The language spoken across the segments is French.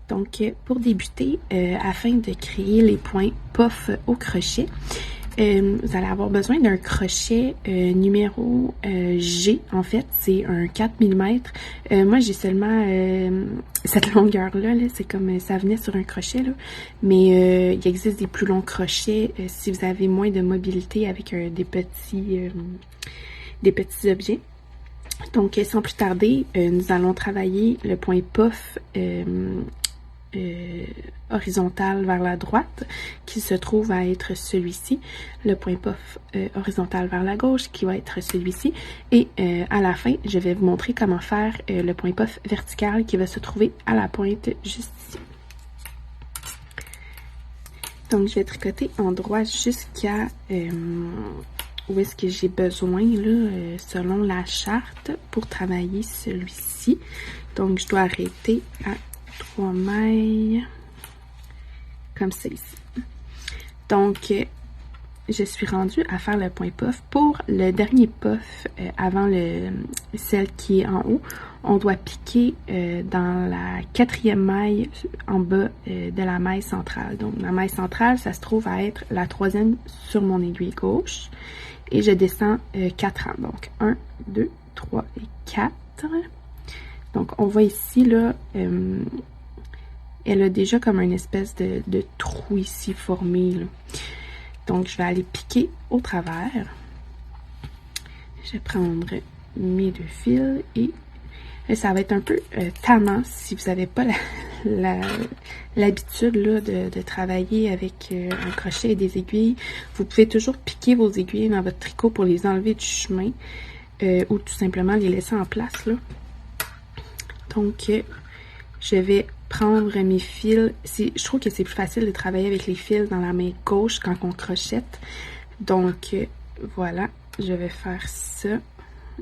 Donc, pour débuter, afin de créer les points puff au crochet, vous allez avoir besoin d'un crochet numéro G, en fait, c'est un 4 mm. Moi, j'ai seulement cette longueur-là, là, c'est comme ça venait sur un crochet, là. Mais il existe des plus longs crochets si vous avez moins de mobilité avec des petits objets. Donc, sans plus tarder, nous allons travailler le point puff horizontal vers la droite, qui se trouve à être celui-ci, le point puff horizontal vers la gauche, qui va être celui-ci, et à la fin, je vais vous montrer comment faire le point puff vertical qui va se trouver à la pointe juste ici. Donc, je vais tricoter en droit jusqu'à où est-ce que j'ai besoin, là, selon la charte, pour travailler celui-ci. Donc, je dois arrêter à 3 mailles, comme ça ici. Donc, je suis rendue à faire le point puff. Pour le dernier puff, avant celle qui est en haut, on doit piquer dans la 4e maille en bas de la maille centrale. Donc, la maille centrale, ça se trouve à être la 3e sur mon aiguille gauche. Et je descends 4 rangs. Donc, 1, 2, 3 et 4. Donc, on voit ici, là, elle a déjà comme une espèce de trou ici formé, là. Donc, je vais aller piquer au travers. Je vais prendre mes 2 fils et ça va être un peu tannant si vous n'avez pas l'habitude là de travailler avec un crochet et des aiguilles. Vous pouvez toujours piquer vos aiguilles dans votre tricot pour les enlever du chemin ou tout simplement les laisser en place, là. Donc, je vais prendre mes fils. Je trouve que c'est plus facile de travailler avec les fils dans la main gauche quand on crochette. Donc, voilà, je vais faire ça.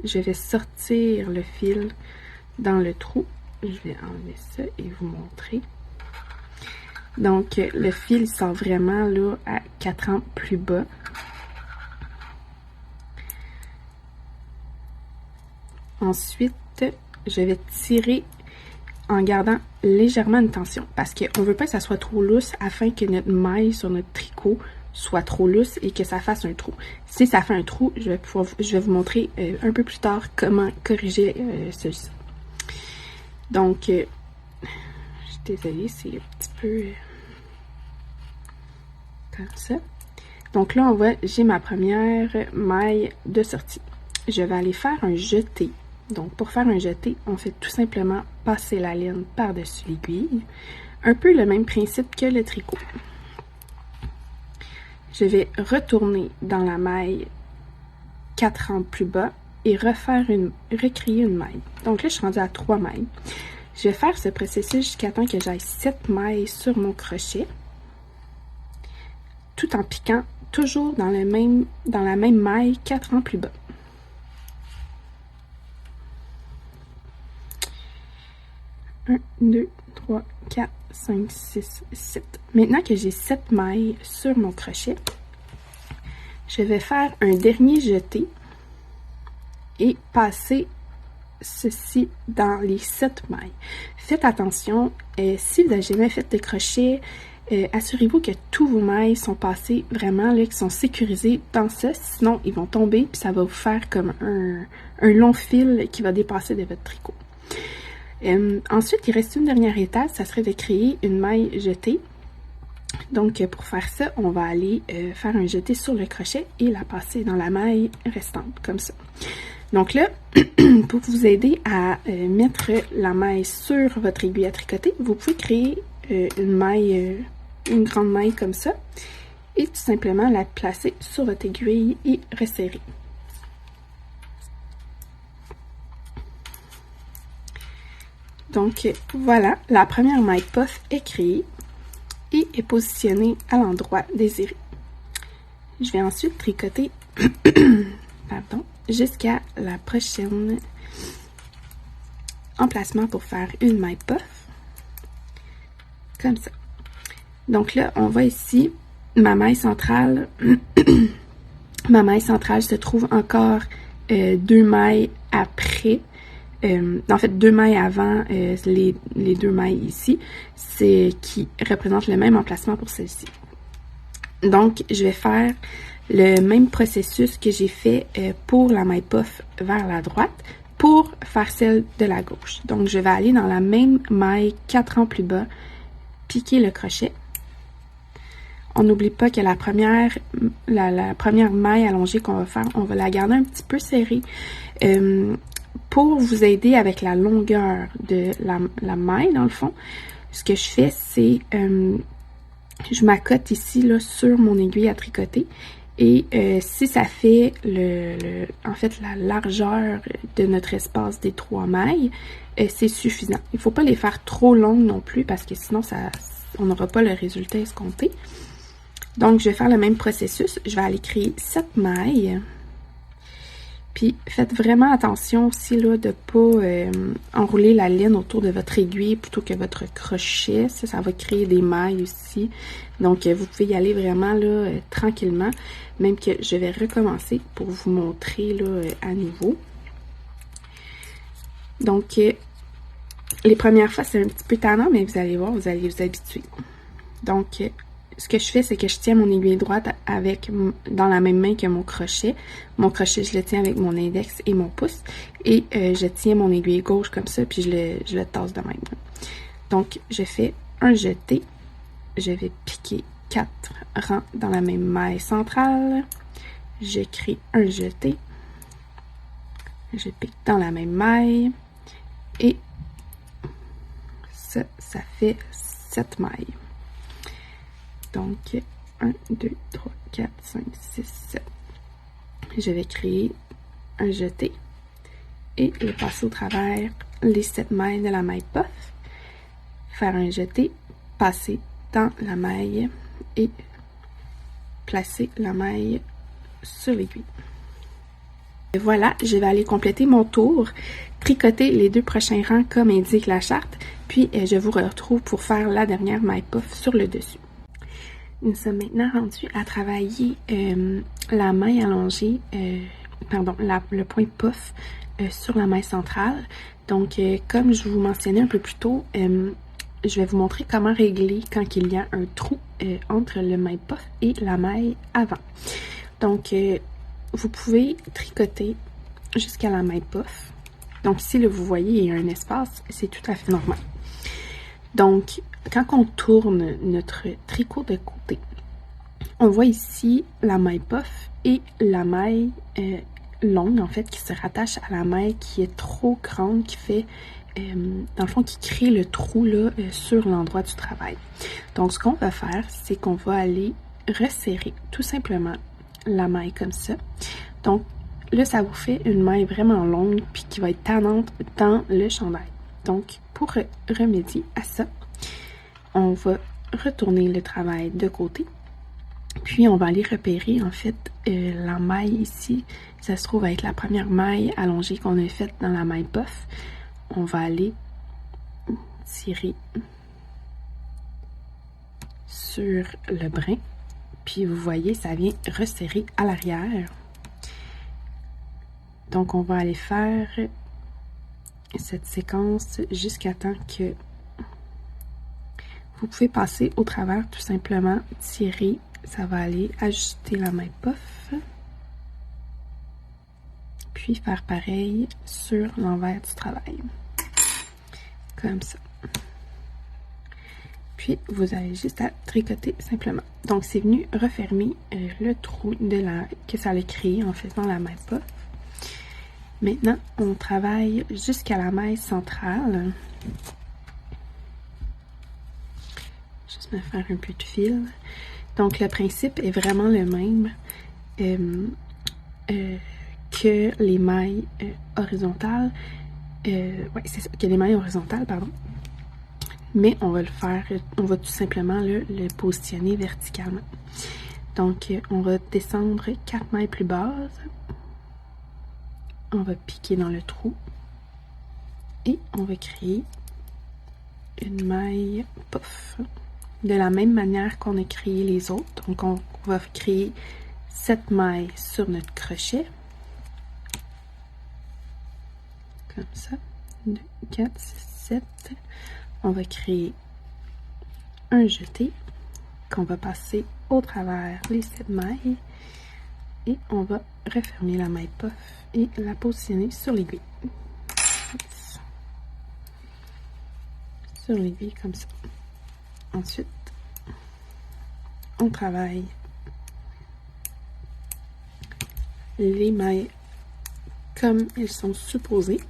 Je vais sortir le fil dans le trou. Je vais enlever ça et vous montrer. Donc, le fil sort vraiment là à 4 rangs plus bas. Ensuite, je vais tirer en gardant légèrement une tension parce qu'on ne veut pas que ça soit trop lousse afin que notre maille sur notre tricot soit trop lousse et que ça fasse un trou. Si ça fait un trou, je vais vous montrer un peu plus tard comment corriger celui-ci. Donc, je suis désolée, c'est un petit peu comme ça. Donc là, on voit, j'ai ma première maille de sortie. Je vais aller faire un jeté. Donc, pour faire un jeté, on fait tout simplement passer la laine par-dessus l'aiguille. Un peu le même principe que le tricot. Je vais retourner dans la maille 4 rangs plus bas et recréer une maille. Donc là, je suis rendue à 3 mailles. Je vais faire ce processus jusqu'à temps que j'aille 7 mailles sur mon crochet, tout en piquant toujours dans la même maille 4 rangs plus bas. Un, 2, 3, 4, 5, 6, 7. Maintenant que j'ai 7 mailles sur mon crochet, je vais faire un dernier jeté et passer ceci dans les 7 mailles. Faites attention, si vous n'avez jamais fait de crochet, assurez-vous que tous vos mailles sont passées vraiment, là, qui sont sécurisées dans ça, sinon ils vont tomber puis ça va vous faire comme un long fil qui va dépasser de votre tricot. Ensuite, il reste une dernière étape, ça serait de créer une maille jetée. Donc, pour faire ça, on va aller faire un jeté sur le crochet et la passer dans la maille restante, comme ça. Donc là, pour vous aider à mettre la maille sur votre aiguille à tricoter, vous pouvez créer une grande maille comme ça et tout simplement la placer sur votre aiguille et resserrer. Donc voilà, la première maille puff est créée et est positionnée à l'endroit désiré. Je vais ensuite tricoter jusqu'à la prochaine emplacement pour faire une maille puff, comme ça. Donc là, on voit ici ma maille centrale. Ma maille centrale se trouve encore 2 mailles après en fait 2 mailles avant les 2 mailles ici, c'est qui représentent le même emplacement pour celle-ci. Donc, je vais faire le même processus que j'ai fait pour la maille puff vers la droite pour faire celle de la gauche. Donc, je vais aller dans la même maille 4 rangs plus bas, piquer le crochet. On n'oublie pas que la première maille allongée qu'on va faire, on va la garder un petit peu serrée pour vous aider avec la longueur de la maille, dans le fond. Ce que je fais, c'est je m'accote ici là, sur mon aiguille à tricoter et si ça fait en fait la largeur de notre espace des 3 mailles, c'est suffisant. Il ne faut pas les faire trop longues non plus parce que sinon on n'aura pas le résultat escompté. Donc, je vais faire le même processus. Je vais aller créer 7 mailles. Puis, faites vraiment attention aussi là, de ne pas enrouler la laine autour de votre aiguille plutôt que votre crochet. Ça va créer des mailles aussi. Donc, vous pouvez y aller vraiment là, tranquillement. Même que je vais recommencer pour vous montrer là, à nouveau. Donc, les premières fois, c'est un petit peu tannant, mais vous allez voir, vous allez vous habituer. Donc, ce que je fais, c'est que je tiens mon aiguille droite dans la même main que mon crochet. Mon crochet, je le tiens avec mon index et mon pouce. Et je tiens mon aiguille gauche comme ça, puis je le tasse de même. Donc, je fais un jeté. Je vais piquer 4 rangs dans la même maille centrale. Je crée un jeté. Je pique dans la même maille. Et ça fait 7 mailles. Donc, 1, 2, 3, 4, 5, 6, 7. Je vais créer un jeté et le passer au travers les 7 mailles de la maille puff. Faire un jeté, passer dans la maille et placer la maille sur l'aiguille. Et voilà, je vais aller compléter mon tour, tricoter les 2 prochains rangs comme indique la charte, puis je vous retrouve pour faire la dernière maille puff sur le dessus. Nous sommes maintenant rendus à travailler la maille allongée, le point puff sur la maille centrale. Donc, comme je vous mentionnais un peu plus tôt, je vais vous montrer comment régler quand il y a un trou entre le maille puff et la maille avant. Donc, vous pouvez tricoter jusqu'à la maille puff. Donc, ici, là, vous voyez, il y a un espace, c'est tout à fait normal. Donc, quand on tourne notre tricot de côté, on voit ici la maille puff et la maille longue, en fait, qui se rattache à la maille qui est trop grande, qui fait, dans le fond, qui crée le trou là sur l'endroit du travail. Donc, ce qu'on va faire, c'est qu'on va aller resserrer tout simplement la maille comme ça. Donc, là, ça vous fait une maille vraiment longue, puis qui va être tannante dans le chandail. Donc, pour remédier à ça, on va retourner le travail de côté. Puis, on va aller repérer, en fait, la maille ici. Ça se trouve être la première maille allongée qu'on a faite dans la maille puff. On va aller tirer sur le brin. Puis, vous voyez, ça vient resserrer à l'arrière. Donc, on va aller faire cette séquence jusqu'à temps que vous pouvez passer au travers, tout simplement, tirer, ça va aller ajuster la maille puff, puis faire pareil sur l'envers du travail, comme ça. Puis, vous avez juste à tricoter simplement. Donc, c'est venu refermer le trou que ça a créé en faisant la maille puff. Maintenant, on travaille jusqu'à la maille centrale. Juste me faire un peu de fil. Donc, le principe est vraiment le même que les mailles horizontales. Ouais, c'est ça, que les mailles horizontales, pardon. Mais on va le faire, on va tout simplement le positionner verticalement. Donc, on va descendre 4 mailles plus basses. On va piquer dans le trou et on va créer une maille puff de la même manière qu'on a créé les autres. Donc, on va créer 7 mailles sur notre crochet comme ça. 2, 4, 6, 7. On va créer un jeté qu'on va passer au travers les 7 mailles et on va refermer la maille puff et la positionner sur l'aiguille. Sur l'aiguille comme ça. Ensuite, on travaille les mailles comme elles sont supposées.